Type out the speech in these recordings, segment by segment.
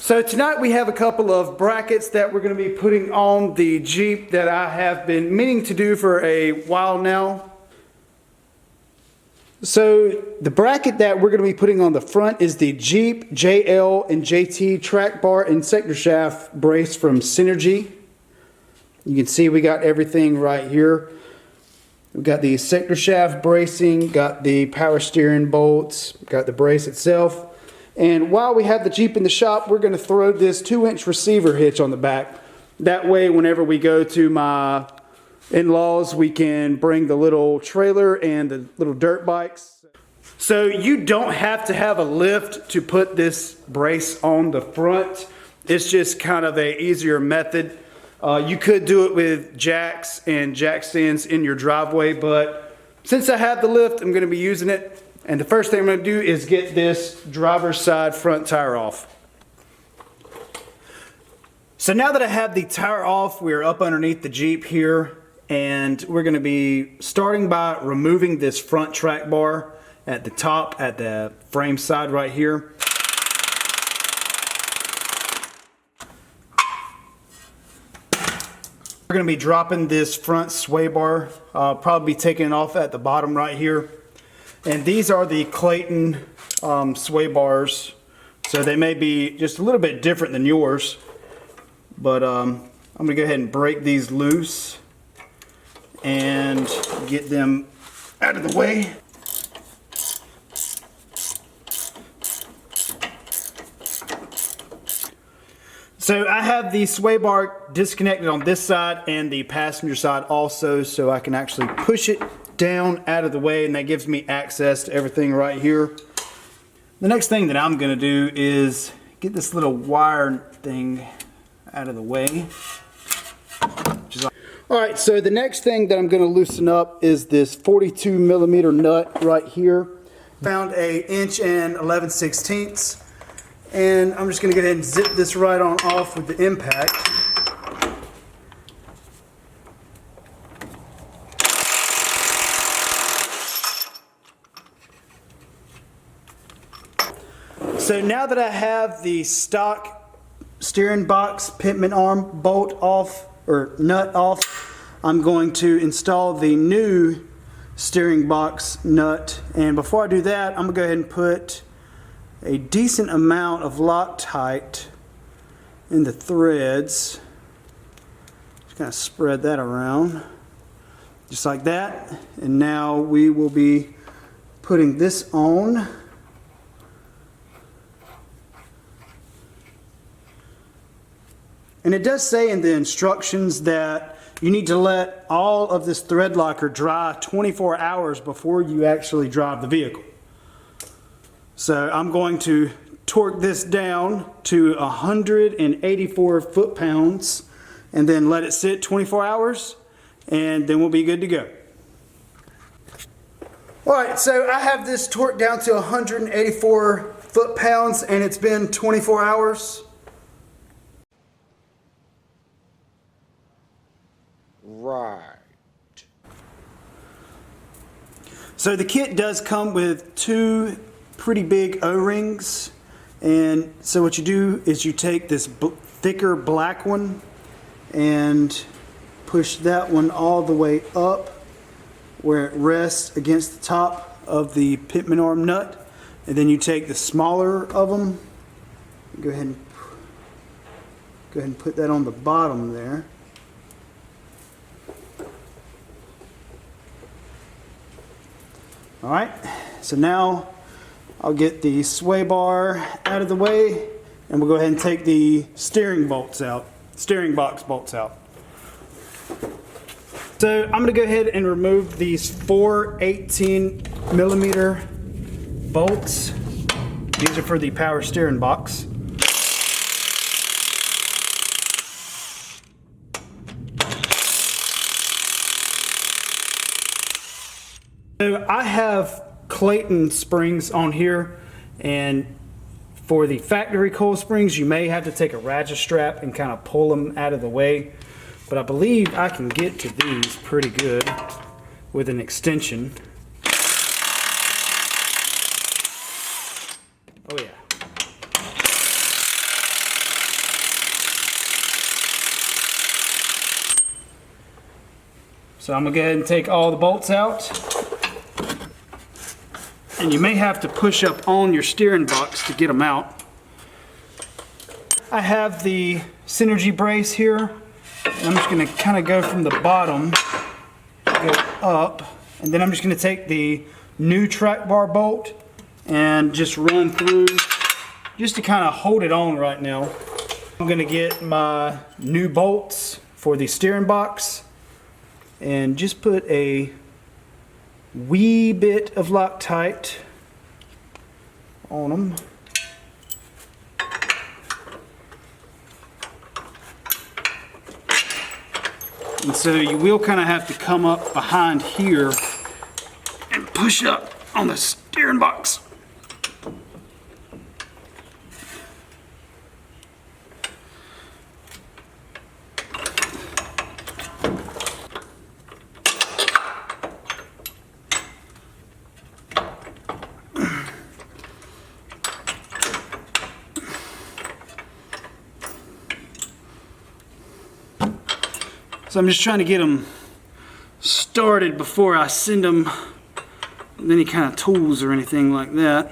So tonight we have a couple of brackets that we're going to be putting on the Jeep that I have been meaning to do for a while now. So the bracket that we're going to be putting on the front is the Jeep JL and JT track bar and sector shaft brace from Synergy. You can see we got everything right here. We've got the sector shaft bracing, got the power steering bolts, got the brace itself. And while we have the Jeep in the shop, we're going to throw this 2-inch receiver hitch on the back. That way, whenever we go to my in-laws, we can bring the little trailer and the little dirt bikes. So you don't have to have a lift to put this brace on the front. It's just kind of an easier method. You could do it with jacks and jack stands in your driveway, but since I have the lift, I'm going to be using it. And the first thing I'm going to do is get this driver's side front tire off. So now that I have the tire off, we're up underneath the Jeep here, and we're going to be starting by removing this front track bar at the top, at the frame side right here. We're going to be dropping this front sway bar, probably be taking it off at the bottom right here. And these are the Clayton sway bars, so they may be just a little bit different than yours. But I'm going to go ahead and break these loose and get them out of the way. So I have the sway bar disconnected on this side and the passenger side also, so I can actually push it down out of the way, and that gives me access to everything right here. The next thing that I'm going to do is get this little wire thing out of the way. Alright, so the next thing that I'm going to loosen up is this 42mm nut right here. Found a 1 11/16 inch, and I'm just going to go ahead and zip this right on off with the impact. So now that I have the stock steering box pitman arm bolt off, or nut off, I'm going to install the new steering box nut. And before I do that, I'm going to go ahead and put a decent amount of Loctite in the threads. Just kind of spread that around, just like that. And now we will be putting this on. And it does say in the instructions that you need to let all of this thread locker dry 24 hours before you actually drive the vehicle. So I'm going to torque this down to 184 foot-pounds and then let it sit 24 hours, and then we'll be good to go. Alright, so I have this torqued down to 184 foot-pounds, and it's been 24 hours. Right. So the kit does come with 2 pretty big O-rings, and so what you do is you take this thicker black one and push that one all the way up where it rests against the top of the pitman arm nut, and then you take the smaller of them, go ahead and put that on the bottom there. Alright, so now I'll get the sway bar out of the way, and we'll go ahead and take the steering box bolts out. So I'm going to go ahead and remove these 4 18mm bolts. These are for the power steering box. So I have Clayton springs on here, and for the factory coil springs you may have to take a ratchet strap and kind of pull them out of the way, but I believe I can get to these pretty good with an extension. Oh yeah. So I'm gonna go ahead and take all the bolts out. And you may have to push up on your steering box to get them out. I have the Synergy brace here. And I'm just gonna kind of go from the bottom, go up, and then I'm just gonna take the new track bar bolt and just run through, just to kind of hold it on right now. I'm gonna get my new bolts for the steering box and just put a wee bit of Loctite on them. And so you will kind of have to come up behind here and push up on the steering box. So I'm just trying to get them started before I send them with any kind of tools or anything like that.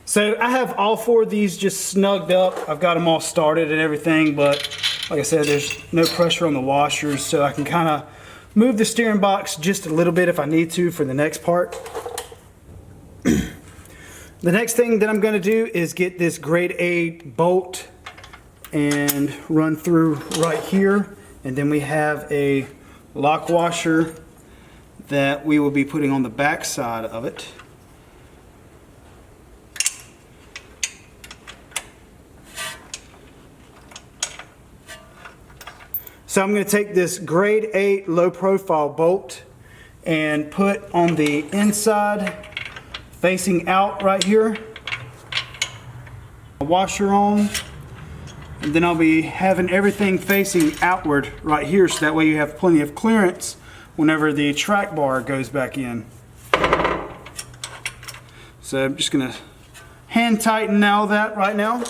So I have all four of these just snugged up. I've got them all started and everything, but like I said, there's no pressure on the washers, so I can kind of move the steering box just a little bit if I need to for the next part. The next thing that I'm going to do is get this grade 8 bolt and run through right here, and then we have a lock washer that we will be putting on the back side of it. So I'm going to take this grade 8 low profile bolt and put on the inside facing out right here, a washer on. And then I'll be having everything facing outward right here, so that way you have plenty of clearance whenever the track bar goes back in. So I'm just gonna hand tighten all that right now.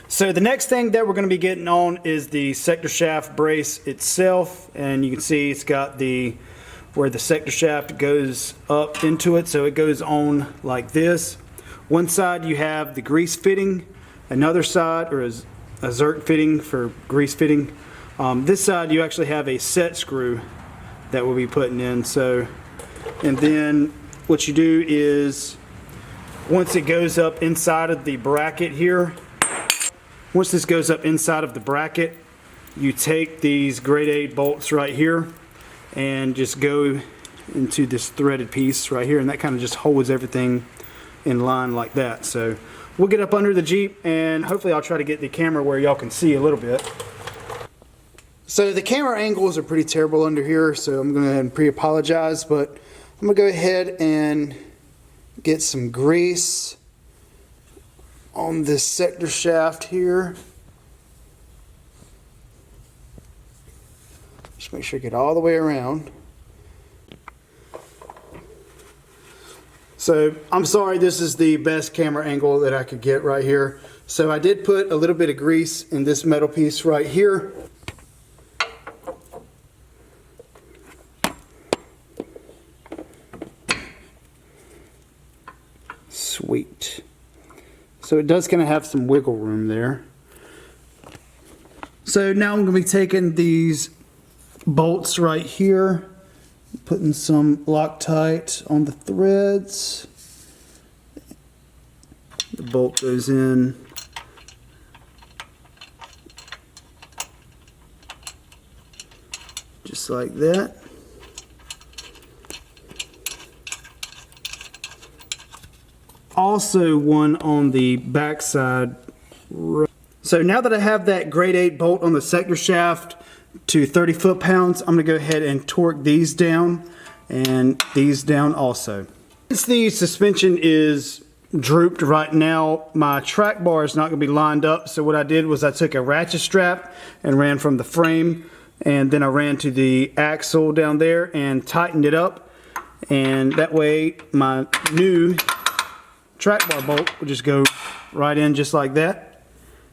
So the next thing that we're gonna be getting on is the sector shaft brace itself, and you can see it's got the where the sector shaft goes up into it, so it goes on like this. One side you have the grease fitting. Another side, or a zerk fitting for grease fitting. This side you actually have a set screw that we'll be putting in. So, and then what you do is, once it goes up inside of the bracket here, once this goes up inside of the bracket, you take these grade 8 bolts right here and just go into this threaded piece right here, and that kind of just holds everything in line like that. So we'll get up under the Jeep, and hopefully I'll try to get the camera where y'all can see a little bit. So the camera angles are pretty terrible under here, so I'm going to go ahead and pre-apologize, but I'm going to go ahead and get some grease on this sector shaft here. Just make sure I get all the way around. So I'm sorry, this is the best camera angle that I could get right here. So I did put a little bit of grease in this metal piece right here. Sweet. So it does kind of have some wiggle room there. So now I'm going to be taking these bolts right here, putting some Loctite on the threads. The bolt goes in. Just like that. Also one on the back side. So now that I have that grade 8 bolt on the sector shaft to 30 foot-pounds, I'm going to go ahead and torque these down and these down also. Since the suspension is drooped right now, my track bar is not going to be lined up, so what I did was I took a ratchet strap and ran from the frame, and then I ran to the axle down there and tightened it up, and that way my new track bar bolt will just go right in just like that.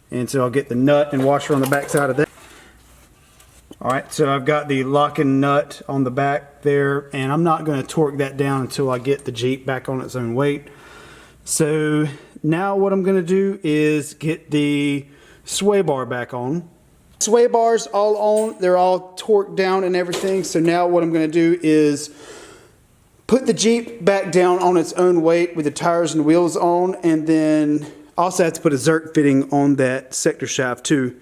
And so I'll get the nut and washer on the back side of that. Alright, so I've got the locking nut on the back there, and I'm not going to torque that down until I get the Jeep back on its own weight. So now what I'm going to do is get the sway bar back on. Sway bars all on, they're all torqued down and everything. So now what I'm going to do is put the Jeep back down on its own weight with the tires and wheels on, and then also have to put a Zerk fitting on that sector shaft too.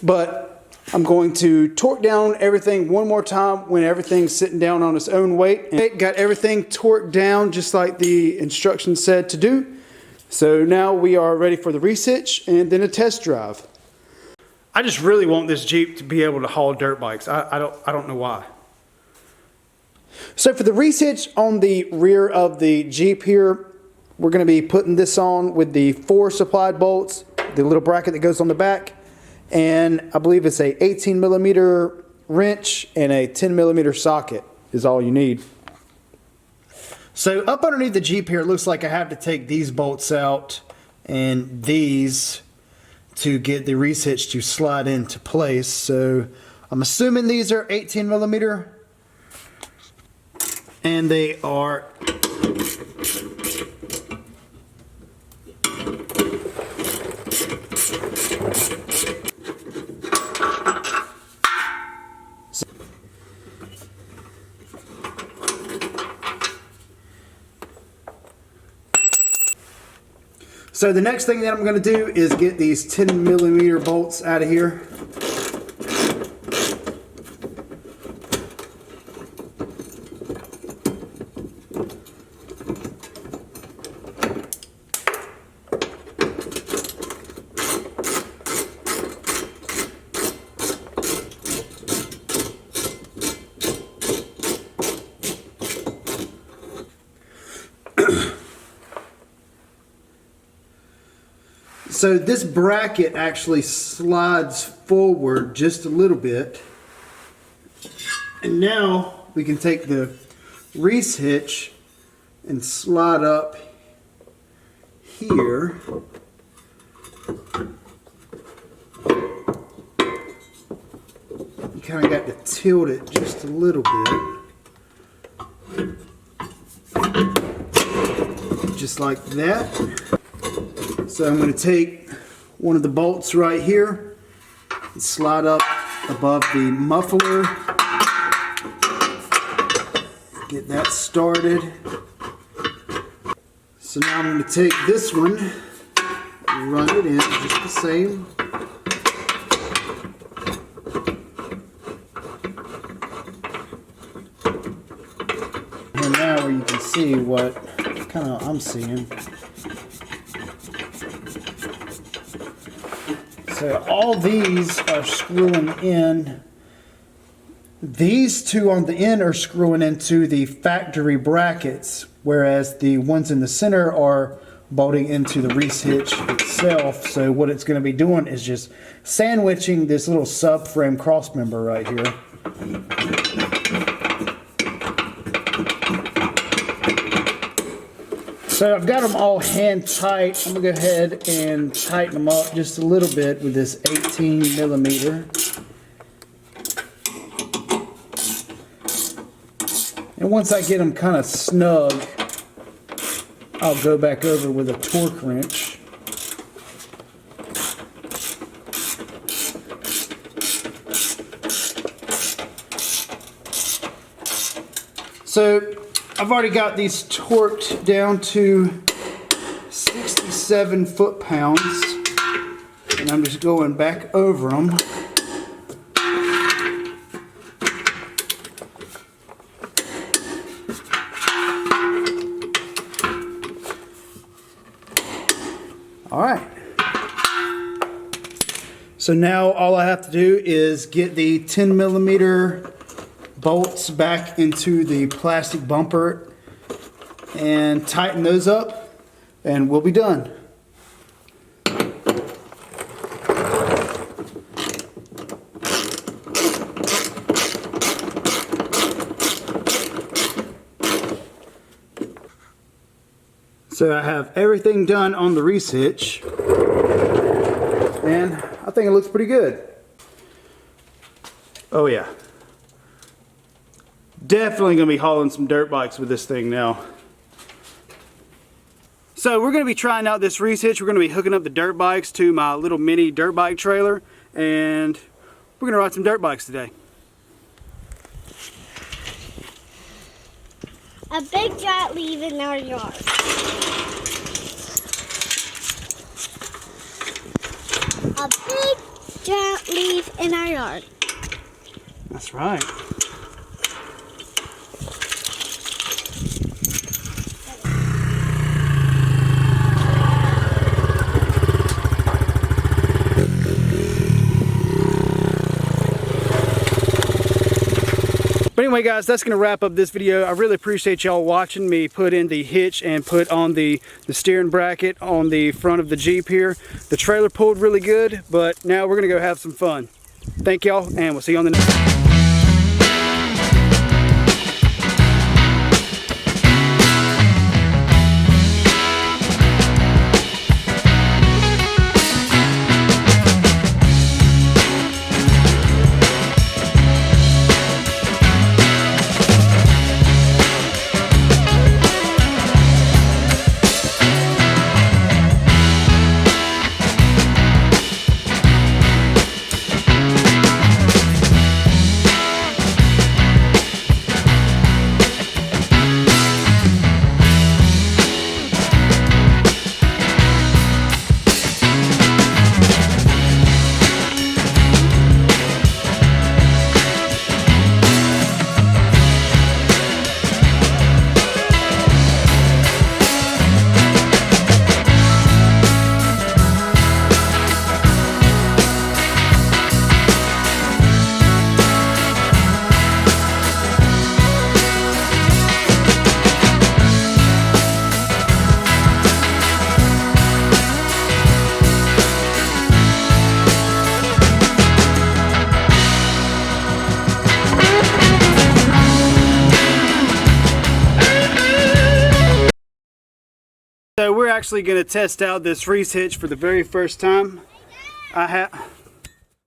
But I'm going to torque down everything one more time when everything's sitting down on its own weight. And got everything torqued down just like the instructions said to do. So now we are ready for the resitch and then a test drive. I just really want this Jeep to be able to haul dirt bikes. I don't know why. So for the resitch on the rear of the Jeep here, we're going to be putting this on with the 4 supplied bolts, the little bracket that goes on the back, and I believe it's a 18mm wrench and a 10mm socket is all you need. So up underneath the Jeep here, it looks like I have to take these bolts out and these to get the resitch to slide into place. So I'm assuming these are 18mm, and they are So the next thing that I'm going to do is get these 10mm bolts out of here. So this bracket actually slides forward just a little bit. And now we can take the Reese hitch and slide up here. You kind of got to tilt it just a little bit. Just like that. So I'm going to take one of the bolts right here and slide up above the muffler. Get that started. So now I'm going to take this one and run it in just the same. And now where you can see what kind of I'm seeing. So all these are screwing in. These two on the end are screwing into the factory brackets, whereas the ones in the center are bolting into the Reese hitch itself. So what it's going to be doing is just sandwiching this little subframe cross member right here. So I've got them all hand tight. I'm going to go ahead and tighten them up just a little bit with this 18mm. And once I get them kind of snug, I'll go back over with a torque wrench. So I've already got these torqued down to 67 foot-pounds, and I'm just going back over them. All right. So now all I have to do is get the 10mm bolts back into the plastic bumper and tighten those up, and we'll be done. So I have everything done on the Reese hitch, and I think it looks pretty good. Oh yeah. Definitely gonna be hauling some dirt bikes with this thing now. So we're gonna be trying out this Reese hitch. We're gonna be hooking up the dirt bikes to my little mini dirt bike trailer, and we're gonna ride some dirt bikes today. A big giant leaf in our yard. A big giant leaf in our yard. That's right. But anyway guys, that's going to wrap up this video. I really appreciate y'all watching me put in the hitch and put on the steering bracket on the front of the Jeep here. The trailer pulled really good, but now we're going to go have some fun. Thank y'all, and we'll see you on the next. So we're actually going to test out this Reese hitch for the very first time.